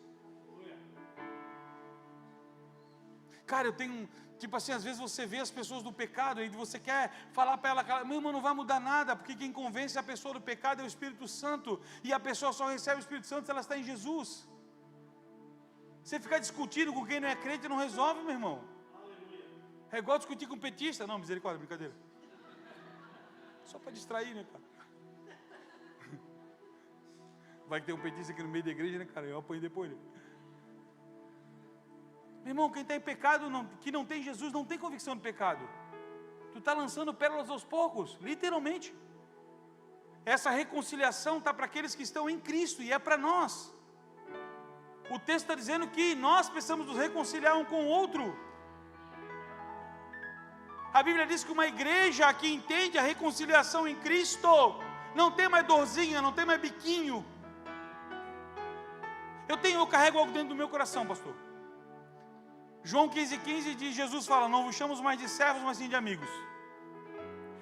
Speaker 1: Cara, eu tenho, tipo assim, às vezes você vê as pessoas do pecado e você quer falar para ela, meu irmão, não vai mudar nada, porque quem convence a pessoa do pecado é o Espírito Santo, e a pessoa só recebe o Espírito Santo se ela está em Jesus. Você ficar discutindo com quem não é crente não resolve, meu irmão. É igual discutir com um petista. Não, misericórdia, brincadeira. Só para distrair, né, cara? Vai que tem um petista aqui no meio da igreja, né, cara? Eu apanho depois, né? Meu irmão, quem está em pecado, que não tem Jesus, não tem convicção de pecado. Tu está lançando pérolas aos poucos, literalmente. Essa reconciliação está para aqueles que estão em Cristo, e é para nós. O texto está dizendo que nós precisamos nos reconciliar um com o outro. A Bíblia diz que uma igreja que entende a reconciliação em Cristo, não tem mais dorzinha, não tem mais biquinho. Eu carrego algo dentro do meu coração, pastor. João 15,15 diz, Jesus fala, não vos chamamos mais de servos, mas sim de amigos.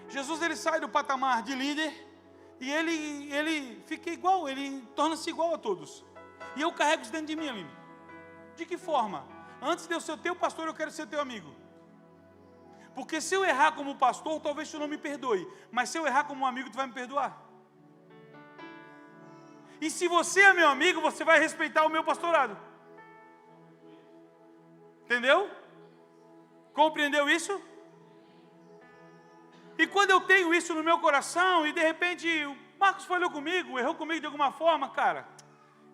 Speaker 1: Jesus, ele sai do patamar de líder, e ele fica igual, ele torna-se igual a todos. E eu carrego isso dentro de mim, Aline. De que forma? Antes de eu ser teu pastor, eu quero ser teu amigo. Porque se eu errar como pastor, talvez tu não me perdoe. Mas se eu errar como um amigo, tu vai me perdoar. E se você é meu amigo, você vai respeitar o meu pastorado. Entendeu? Compreendeu isso? E quando eu tenho isso no meu coração, e de repente o Marcos falhou comigo, errou comigo de alguma forma, cara,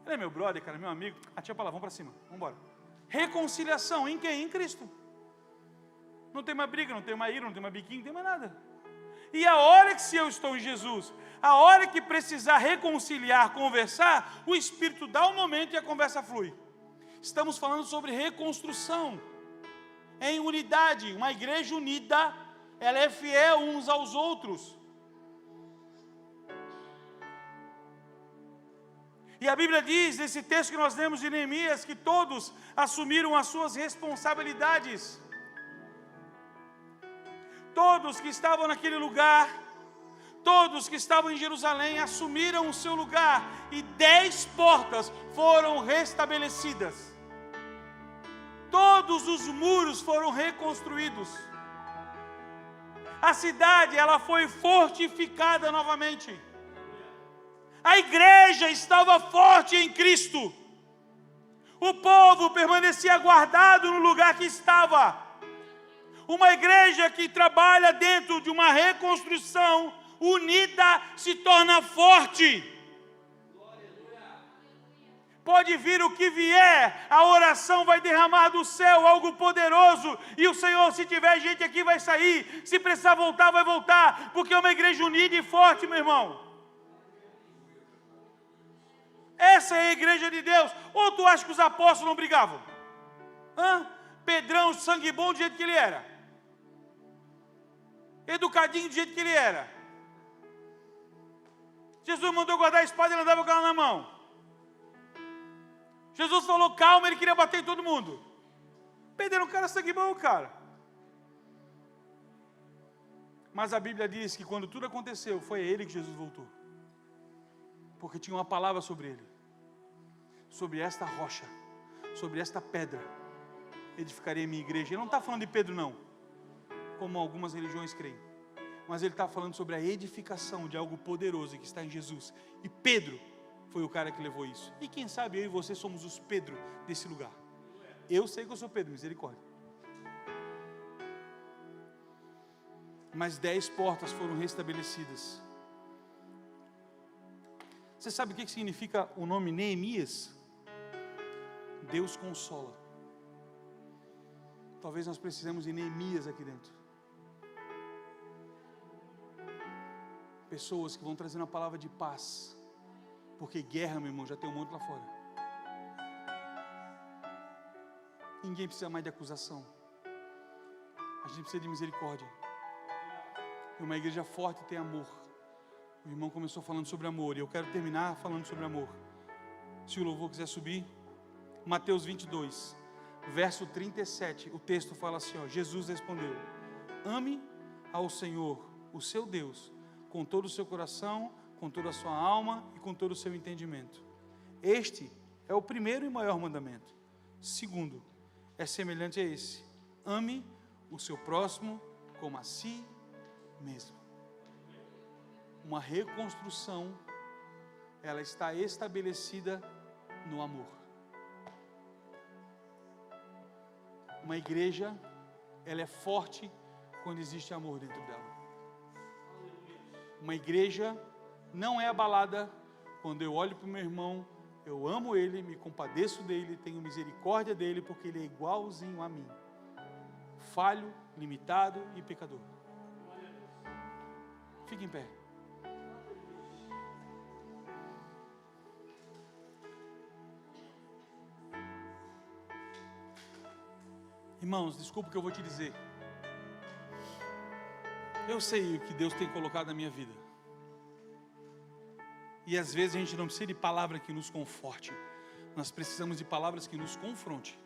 Speaker 1: ele é meu brother, cara, meu amigo, tia para lá, vamos para cima, vamos embora. Reconciliação em quem? Em Cristo. Não tem mais briga, não tem mais ira, não tem mais biquinho, não tem mais nada. E a hora que se eu estou em Jesus, a hora que precisar reconciliar, conversar, o Espírito dá um momento e a conversa flui. Estamos falando sobre reconstrução, em unidade. Uma igreja unida, ela é fiel uns aos outros. E a Bíblia diz, nesse texto que nós lemos de Neemias, que todos assumiram as suas responsabilidades. Todos que estavam naquele lugar, todos que estavam em Jerusalém, assumiram o seu lugar, e 10 portas foram restabelecidas. Todos os muros foram reconstruídos. A cidade, ela foi fortificada novamente. A igreja estava forte em Cristo. O povo permanecia guardado no lugar que estava. Uma igreja que trabalha dentro de uma reconstrução unida se torna forte. Pode vir o que vier, a oração vai derramar do céu algo poderoso, e o Senhor, se tiver gente aqui, vai sair, se precisar voltar, vai voltar, porque é uma igreja unida e forte, meu irmão. Essa é a igreja de Deus. Ou tu acha que os apóstolos não brigavam? Pedrão, sangue bom do jeito que ele era, educadinho do jeito que ele era. Jesus mandou guardar a espada e ele andava com ela na mão. Jesus falou calma, ele queria bater em todo mundo. Pedro era um cara sangue bom, cara. Mas a Bíblia diz que quando tudo aconteceu, foi a ele que Jesus voltou. Porque tinha uma palavra sobre ele. Sobre esta rocha, sobre esta pedra, edificarei minha igreja. Ele não está falando de Pedro, não, como algumas religiões creem. Mas ele está falando sobre a edificação de algo poderoso que está em Jesus. E Pedro foi o cara que levou isso. E quem sabe eu e você somos os Pedro desse lugar. Eu sei que eu sou Pedro, misericórdia. Mas 10 portas foram restabelecidas. Você sabe o que significa o nome Neemias? Deus consola. Talvez nós precisemos de Neemias aqui dentro. Pessoas que vão trazer uma palavra de paz. Porque guerra, meu irmão, já tem um monte lá fora. Ninguém precisa mais de acusação. A gente precisa de misericórdia. E uma igreja forte tem amor. O irmão começou falando sobre amor, e eu quero terminar falando sobre amor. Se o louvor quiser subir, Mateus 22, verso 37, o texto fala assim, Jesus respondeu, ame ao Senhor, o seu Deus, com todo o seu coração, com toda a sua alma e com todo o seu entendimento. Este é o primeiro e maior mandamento. Segundo, é semelhante a esse: ame o seu próximo como a si mesmo. Uma reconstrução, ela está estabelecida no amor. Uma igreja, ela é forte quando existe amor dentro dela. Uma igreja não é abalada quando eu olho para o meu irmão, eu amo ele, me compadeço dele, tenho misericórdia dele, porque ele é igualzinho a mim, falho, limitado e pecador. Fique em pé. Irmãos, desculpa o que eu vou te dizer. Eu sei o que Deus tem colocado na minha vida. E às vezes a gente não precisa de palavra que nos conforte. Nós precisamos de palavras que nos confronte.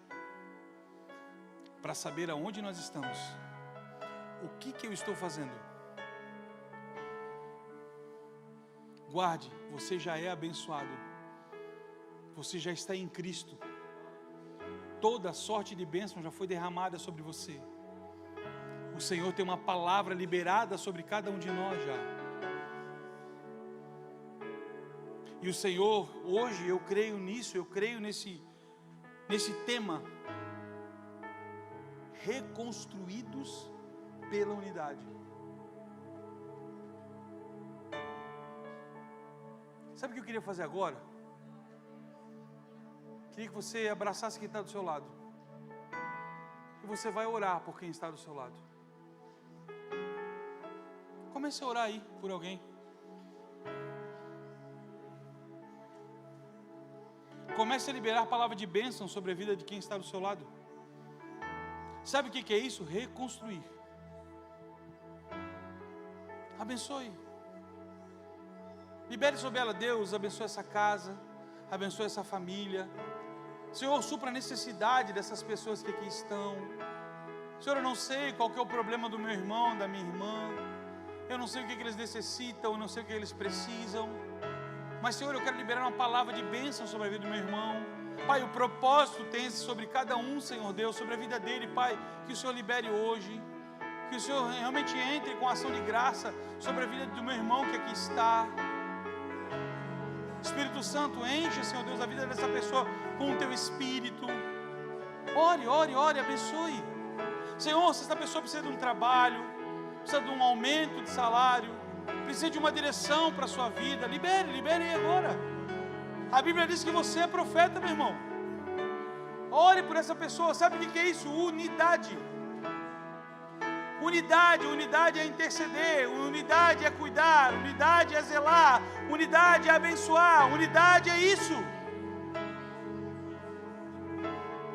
Speaker 1: Para saber aonde nós estamos. O que eu estou fazendo? Guarde, você já é abençoado. Você já está em Cristo. Toda sorte de bênção já foi derramada sobre você. O Senhor tem uma palavra liberada sobre cada um de nós já. E o Senhor, hoje eu creio nisso, eu creio nesse tema. Reconstruídos pela unidade. Sabe o que eu queria fazer agora? Queria que você abraçasse quem está do seu lado. E você vai orar por quem está do seu lado. Comece a orar aí por alguém. Comece a liberar a palavra de bênção sobre a vida de quem está do seu lado. Sabe o que é isso? Reconstruir. Abençoe. Libere sobre ela, Deus, abençoe essa casa, abençoe essa família. Senhor, supra a necessidade dessas pessoas que aqui estão. Senhor, eu não sei qual que é o problema do meu irmão, da minha irmã. Eu não sei o que eles necessitam, eu não sei o que eles precisam. Mas, Senhor, eu quero liberar uma palavra de bênção sobre a vida do meu irmão. Pai, o propósito tem sobre cada um, Senhor Deus, sobre a vida dele, Pai. Que o Senhor libere hoje. Que o Senhor realmente entre com ação de graça sobre a vida do meu irmão que aqui está. Espírito Santo, enche, Senhor Deus, a vida dessa pessoa com o Teu Espírito. Ore, ore, ore, abençoe. Senhor, se essa pessoa precisa de um trabalho, precisa de um aumento de salário, precisa de uma direção para a sua vida, libere aí agora. A Bíblia diz que você é profeta, meu irmão. Ore por essa pessoa. Sabe o que é isso? Unidade. Unidade é interceder, unidade é cuidar, unidade é zelar, unidade é abençoar, unidade é isso.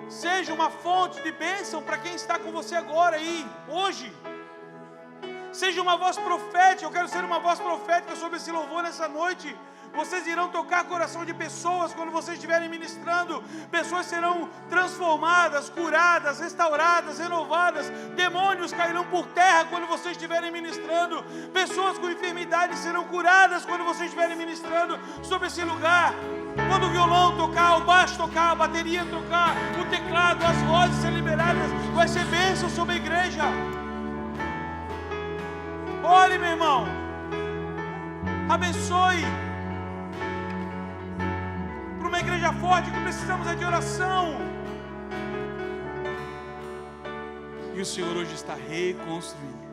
Speaker 1: Seja uma fonte de bênção para quem está com você agora aí, hoje. Seja uma voz profética, eu quero ser uma voz profética sobre esse louvor nessa noite. Vocês irão tocar coração de pessoas quando vocês estiverem ministrando. Pessoas serão transformadas, curadas, restauradas, renovadas. Demônios cairão por terra quando vocês estiverem ministrando. Pessoas com enfermidades serão curadas quando vocês estiverem ministrando sobre esse lugar. Quando o violão tocar, o baixo tocar, a bateria tocar, o teclado, as vozes serem liberadas, vai ser bênção sobre a igreja. Ore, meu irmão. Abençoe. Para uma igreja forte, o que precisamos é de oração. E o Senhor hoje está reconstruindo.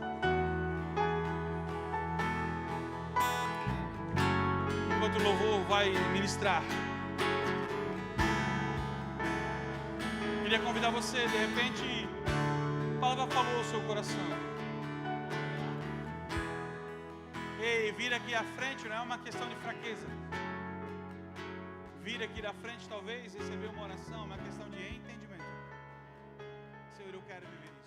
Speaker 1: Enquanto o louvor vai ministrar, queria convidar você, de repente, a palavra falou ao seu coração. Ei, vir aqui à frente não é uma questão de fraqueza. Vir aqui da frente, talvez, receber uma oração, é uma questão de entendimento. Senhor, eu quero viver isso.